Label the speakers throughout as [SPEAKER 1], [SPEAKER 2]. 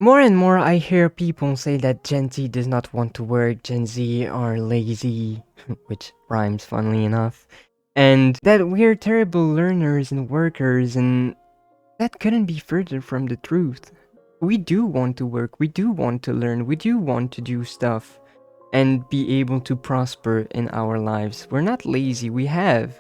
[SPEAKER 1] More and more I hear people say that Gen Z does not want to work, Gen Z are lazy, which rhymes funnily enough, and that we're terrible learners and workers, and that couldn't be further from the truth. We do want to work, we do want to learn, we do want to do stuff and be able to prosper in our lives. We're not lazy, we have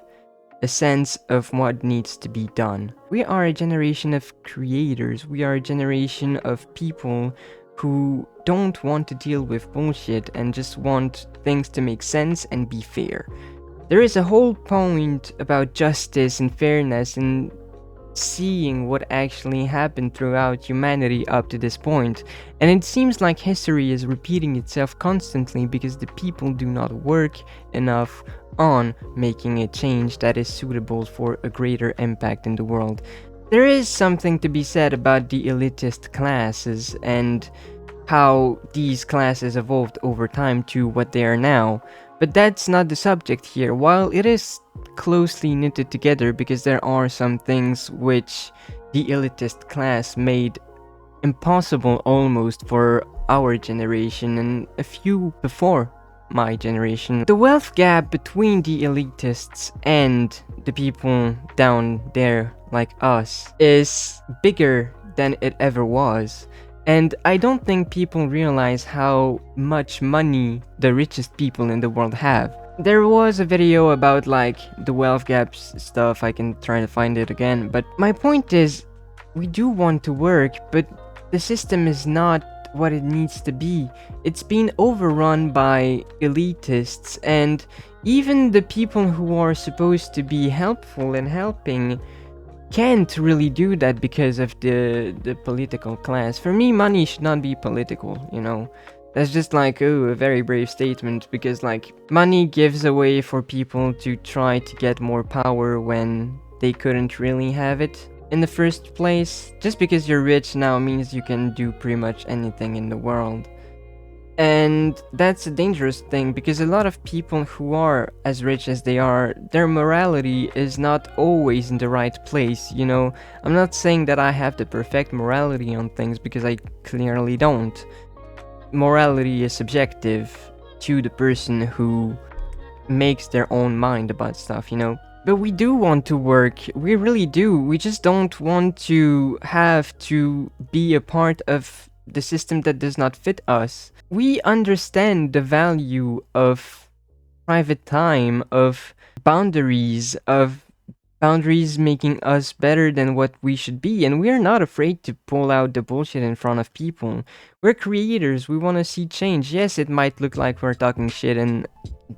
[SPEAKER 1] a sense of what needs to be done. We are a generation of creators, we are a generation of people who don't want to deal with bullshit and just want things to make sense and be fair. There is a whole point about justice and fairness and seeing what actually happened throughout humanity up to this point, and it seems like history is repeating itself constantly because the people do not work enough on making a change that is suitable for a greater impact in the world. There is something to be said about the elitist classes and how these classes evolved over time to what they are now, but that's not the subject here. While it is closely knitted together because there are some things which the elitist class made impossible almost for our generation and a few before my generation. The wealth gap between the elitists and the people down there like us is bigger than it ever was. And I don't think people realize how much money the richest people in the world have. There was a video about like the wealth gaps stuff, I can try to find it again, but my point is, we do want to work, but the system is not what it needs to be. It's been overrun by elitists, and even the people who are supposed to be helpful and helping can't really do that because of the political class. For me, money should not be political, you know. That's just like, oh, a very brave statement, because like money gives a way for people to try to get more power when they couldn't really have it in the first place. Just because you're rich now means you can do pretty much anything in the world. And that's a dangerous thing, because a lot of people who are as rich as they are, their morality is not always in the right place, you know? I'm not saying that I have the perfect morality on things, because I clearly don't. Morality is subjective to the person who makes their own mind about stuff, you know? But we do want to work, we really do. We just don't want to have to be a part of the system that does not fit us. We understand the value of private time, of boundaries making us better than what we should be, and we're not afraid to pull out the bullshit in front of people. We're creators, we want to see change. Yes, it might look like we're talking shit and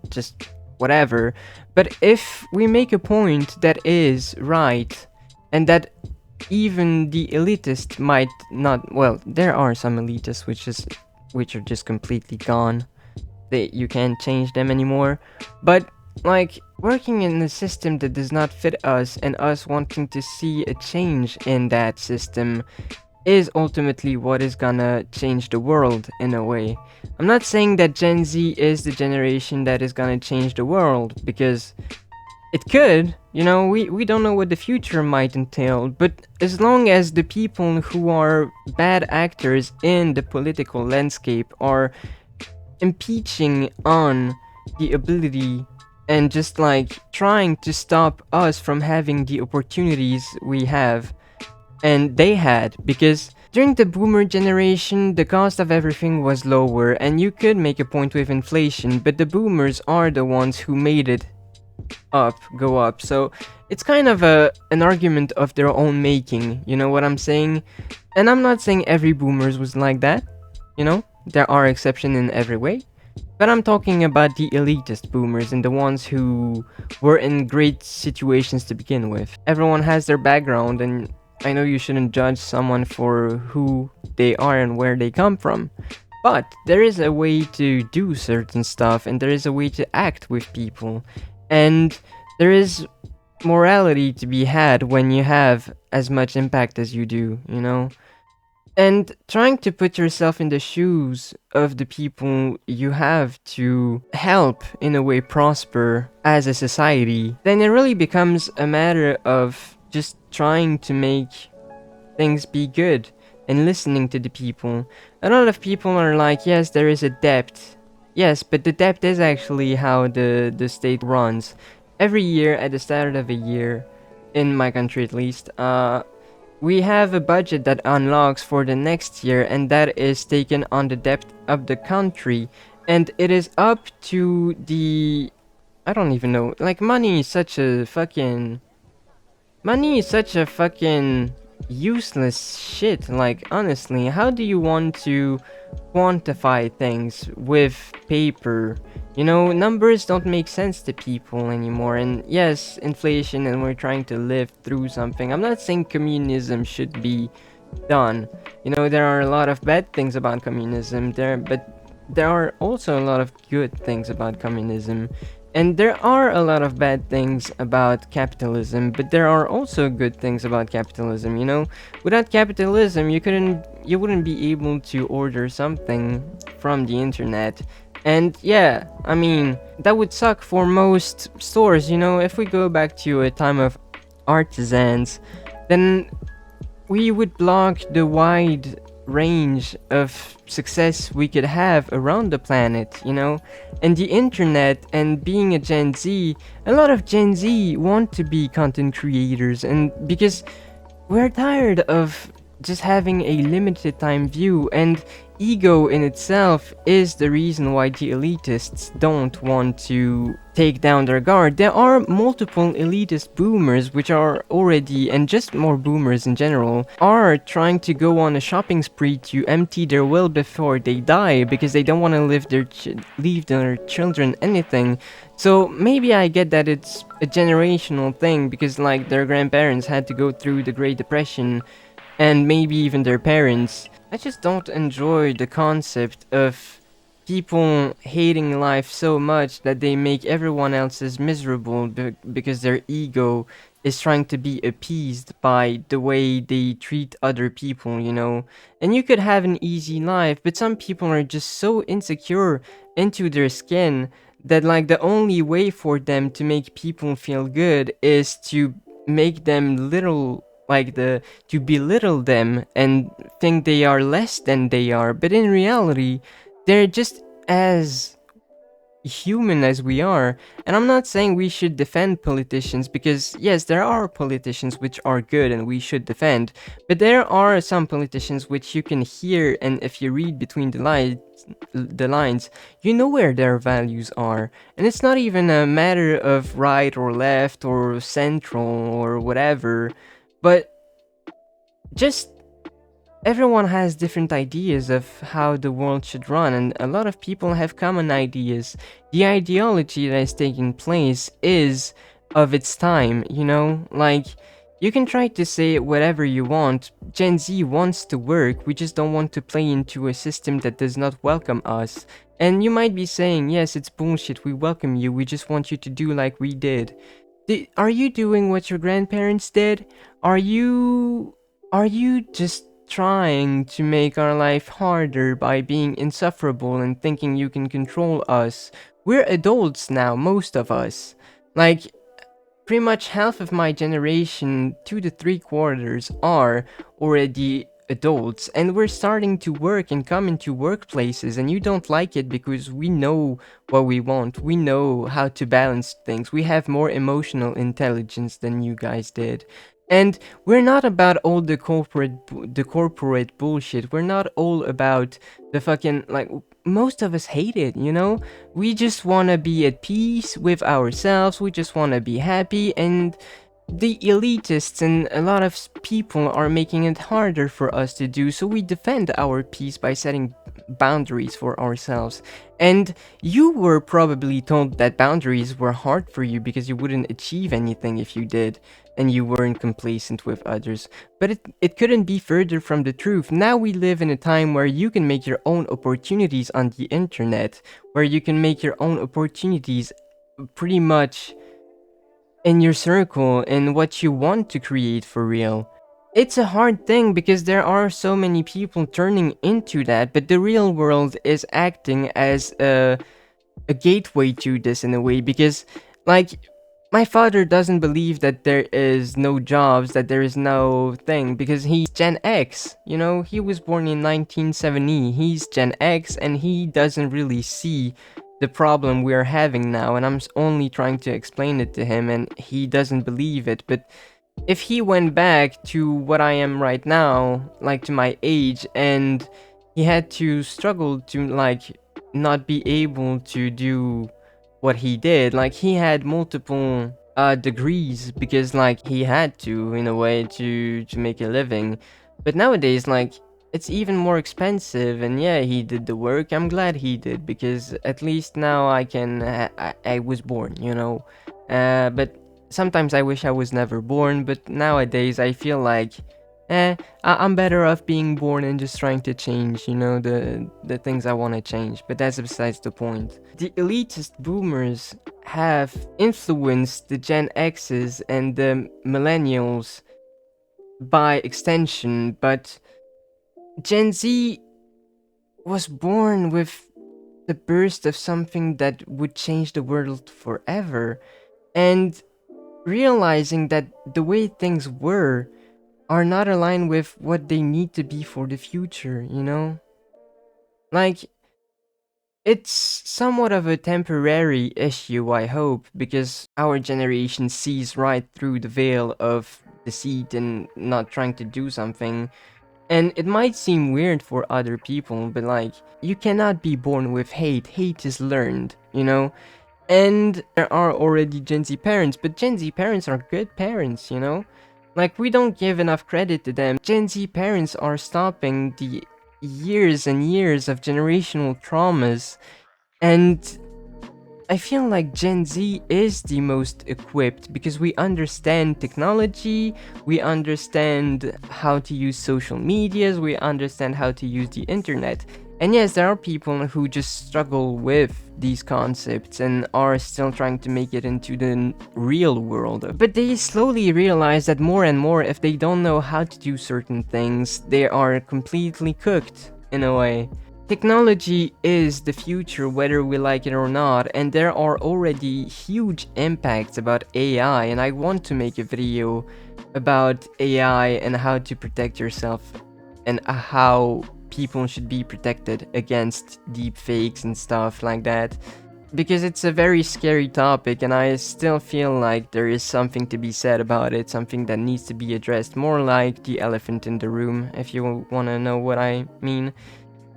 [SPEAKER 1] just whatever, but if we make a point that is right, and that even the elitist might not, well, there are some elitists which are just completely gone. You can't change them anymore. But like working in a system that does not fit us and us wanting to see a change in that system is ultimately what is gonna change the world in a way. I'm not saying that Gen Z is the generation that is gonna change the world, because it could, you know, we don't know what the future might entail, but as long as the people who are bad actors in the political landscape are impeaching on the ability and just like trying to stop us from having the opportunities we have and they had, because during the boomer generation the cost of everything was lower, and you could make a point with inflation, but the boomers are the ones who made it go up. So it's kind of an argument of their own making, you know what I'm saying? And I'm not saying every boomers was like that, you know? There are exceptions in every way. But I'm talking about the elitist boomers and the ones who were in great situations to begin with. Everyone has their background, and I know you shouldn't judge someone for who they are and where they come from. But there is a way to do certain stuff, and there is a way to act with people. And there is morality to be had when you have as much impact as you do, you know? And trying to put yourself in the shoes of the people you have to help in a way prosper as a society, then it really becomes a matter of just trying to make things be good. and listening to the people. A lot of people are like, yes, there is a debt. Yes, but the debt is actually how the state runs. Every year, at the start of a year, in my country at least, we have a budget that unlocks for the next year, and that is taken on the debt of the country. And it is up to the. I don't even know. Like, Money is such a fucking useless shit. Like, honestly, how do you want to quantify things with paper? You know, numbers don't make sense to people anymore. And yes, inflation, and we're trying to live through something. I'm not saying communism should be done. You know, there are a lot of bad things about communism there, but there are also a lot of good things about communism. And there are a lot of bad things about capitalism, but there are also good things about capitalism, you know? Without capitalism, you wouldn't be able to order something from the internet. And yeah, I mean, that would suck for most stores, you know? If we go back to a time of artisans, then we would block the wide range of success we could have around the planet, you know? And the internet, and being a Gen Z, a lot of Gen Z want to be content creators, and because we're tired of just having a limited time view, and ego in itself is the reason why the elitists don't want to take down their guard. There are multiple elitist boomers which are already, and just more boomers in general, are trying to go on a shopping spree to empty their will before they die because they don't want to leave their children anything. So maybe I get that it's a generational thing because like their grandparents had to go through the Great Depression, and maybe even their parents. I just don't enjoy the concept of people hating life so much that they make everyone else's miserable because their ego is trying to be appeased by the way they treat other people, you know? And you could have an easy life, but some people are just so insecure into their skin that like the only way for them to make people feel good is to make them little, like the to belittle them and think they are less than they are, but in reality they're just as human as we are. And I'm not saying we should defend politicians, because yes, there are politicians which are good and we should defend, but there are some politicians which you can hear, and if you read between the lines, you know where their values are. And it's not even a matter of right or left or central or whatever, but just everyone has different ideas of how the world should run, and a lot of people have common ideas. The ideology that is taking place is of its time, you know? Like, you can try to say whatever you want. Gen Z wants to work, we just don't want to play into a system that does not welcome us. And you might be saying, yes, it's bullshit, we welcome you, we just want you to do like we did. Are you doing what your grandparents did? Are you just trying to make our life harder by being insufferable and thinking you can control us? We're adults now, most of us. Like, pretty much half of my generation, 2 to 3 quarters, are already adults, and we're starting to work and come into workplaces, and you don't like it because we know what we want. We know how to balance things. We have more emotional intelligence than you guys did. And we're not about all the corporate bullshit. We're not all about the fucking, like, most of us hate it, you know? We just want to be at peace with ourselves. We just want to be happy. And the elitists and a lot of people are making it harder for us to do. So we defend our peace by setting boundaries for ourselves. And you were probably told that boundaries were hard for you because you wouldn't achieve anything if you did, and you weren't complacent with others. But it couldn't be further from the truth. Now we live in a time where you can make your own opportunities on the internet, where you can make your own opportunities pretty much in your circle and what you want to create for real. It's a hard thing because there are so many people turning into that, but the real world is acting as a gateway to this in a way, because like my father doesn't believe that there is no jobs, that there is no thing, because he's Gen X. You know, he was born in 1970. He's Gen X, and he doesn't really see the problem we are having now. And I'm only trying to explain it to him, and he doesn't believe it. But if he went back to what I am right now, like to my age, and he had to struggle to like not be able to do what he did, like he had multiple degrees because like he had to in a way to make a living. But nowadays, like, it's even more expensive, and yeah, he did the work. I'm glad he did, because at least now I can I was born, you know. But sometimes I wish I was never born, but nowadays I feel like, I'm better off being born and just trying to change, you know, the things I want to change. But that's besides the point. The elitist boomers have influenced the Gen X's and the millennials by extension, but Gen Z was born with the burst of something that would change the world forever. And realizing that the way things were are not aligned with what they need to be for the future, you know? Like, it's somewhat of a temporary issue, I hope, because our generation sees right through the veil of deceit and not trying to do something. And it might seem weird for other people, but like, you cannot be born with hate. Hate is learned, you know? And there are already Gen Z parents, but Gen Z parents are good parents, you know? Like, we don't give enough credit to them. Gen Z parents are stopping the years and years of generational traumas, and I feel like Gen Z is the most equipped because we understand technology, we understand how to use social medias, we understand how to use the internet. And yes, there are people who just struggle with these concepts and are still trying to make it into the real world. But they slowly realize that more and more, if they don't know how to do certain things, they are completely cooked in a way. Technology is the future whether we like it or not, and there are already huge impacts about AI, and I want to make a video about AI and how to protect yourself and how people should be protected against deep fakes and stuff like that, because it's a very scary topic and I still feel like there is something to be said about it, something that needs to be addressed, more like the elephant in the room, if you want to know what I mean.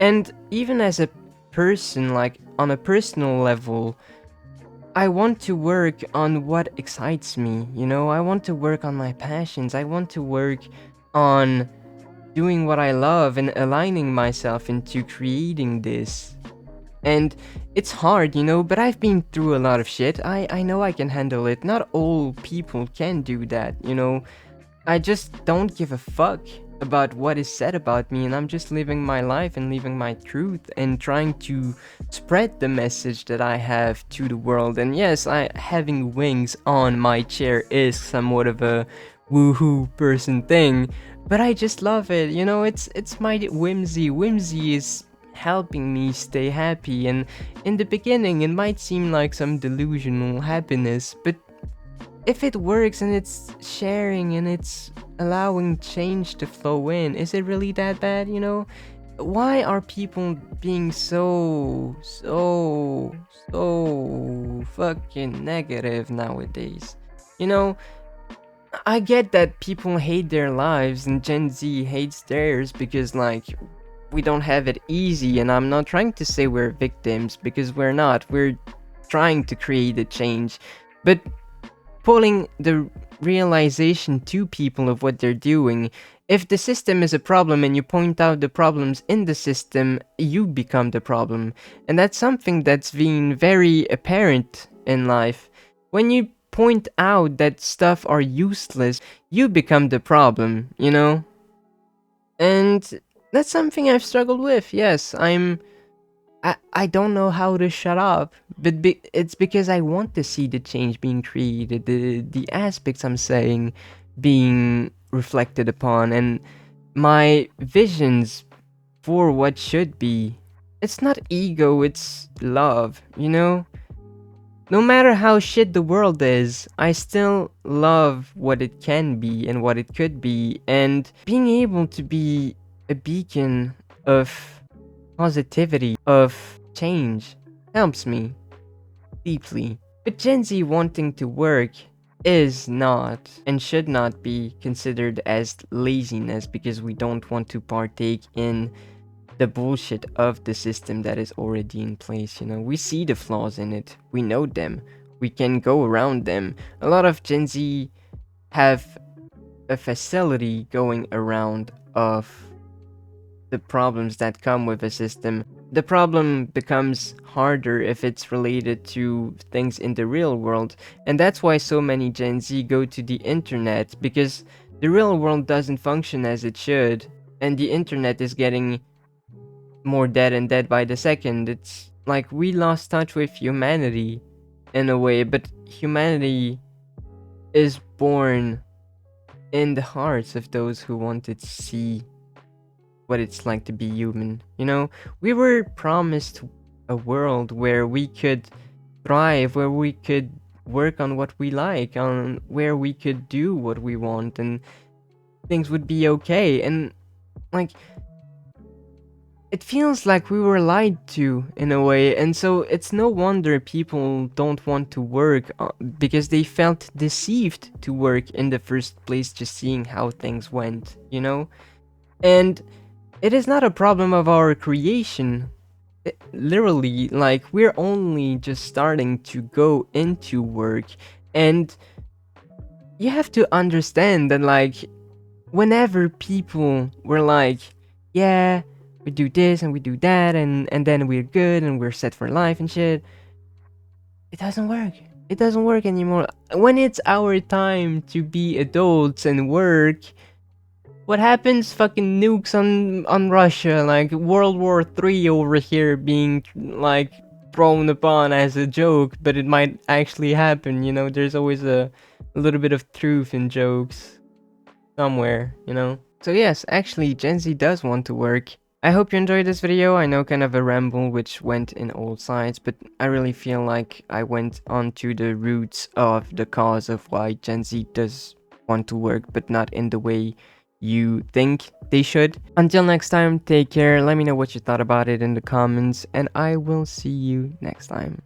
[SPEAKER 1] And even as a person, like on a personal level, I want to work on what excites me, you know? I want to work on my passions. I want to work on doing what I love and aligning myself into creating this. And it's hard, you know, but I've been through a lot of shit. I know I can handle it. Not all people can do that, you know? I just don't give a fuck about what is said about me, and I'm just living my life and living my truth and trying to spread the message that I have to the world. And yes, I having wings on my chair is somewhat of a woohoo person thing, but I just love it. You know, it's my whimsy. Whimsy is helping me stay happy, and in the beginning it might seem like some delusional happiness, but if it works and it's sharing and it's allowing change to flow in, is it really that bad, you know? Why are people being so fucking negative nowadays? You know, I get that people hate their lives and Gen Z hates theirs because, like, we don't have it easy, and I'm not trying to say we're victims because we're not. We're trying to create a change. But pulling the realization to people of what they're doing. If the system is a problem and you point out the problems in the system, you become the problem. And that's something that's been very apparent in life. When you point out that stuff are useless, you become the problem, you know? And that's something I've struggled with. Yes, I don't know how to shut up, but it's because I want to see the change being created, the aspects I'm saying being reflected upon, and my visions for what should be. It's not ego, it's love, you know? No matter how shit the world is, I still love what it can be and what it could be, and being able to be a beacon of positivity, of change, helps me deeply. But Gen Z wanting to work is not and should not be considered as laziness because we don't want to partake in the bullshit of the system that is already in place. We see the flaws in it, we know them, we can go around them. A lot of Gen Z have a facility going around of the problems that come with a system. The problem becomes harder if it's related to things in the real world, and that's why so many Gen Z go to the internet, because the real world doesn't function as it should, and the internet is getting more dead and dead by the second. It's like we lost touch with humanity in a way, but humanity is born in the hearts of those who wanted to see what it's like to be human. We were promised a world where we could thrive, where we could work on what we like, on where we could do what we want, and things would be okay. And like, it feels like we were lied to in a way, and so it's no wonder people don't want to work because they felt deceived to work in the first place, just seeing how things went. And it is not a problem of our creation. Literally, like, we're only just starting to go into work, and you have to understand that, like, whenever people were like, yeah, we do this and we do that, and then we're good and we're set for life and shit, it doesn't work. It doesn't work anymore. When it's our time to be adults and work, what happens? Fucking nukes on Russia, like World War III over here being like thrown upon as a joke, but it might actually happen. There's always a little bit of truth in jokes somewhere. So yes, actually, Gen Z does want to work. I hope you enjoyed this video. I know, kind of a ramble which went in all sides, but I really feel like I went onto the roots of the cause of why Gen Z does want to work, but not in the way you think they should. Until next time, take care. Let me know what you thought about it in the comments, and I will see you next time.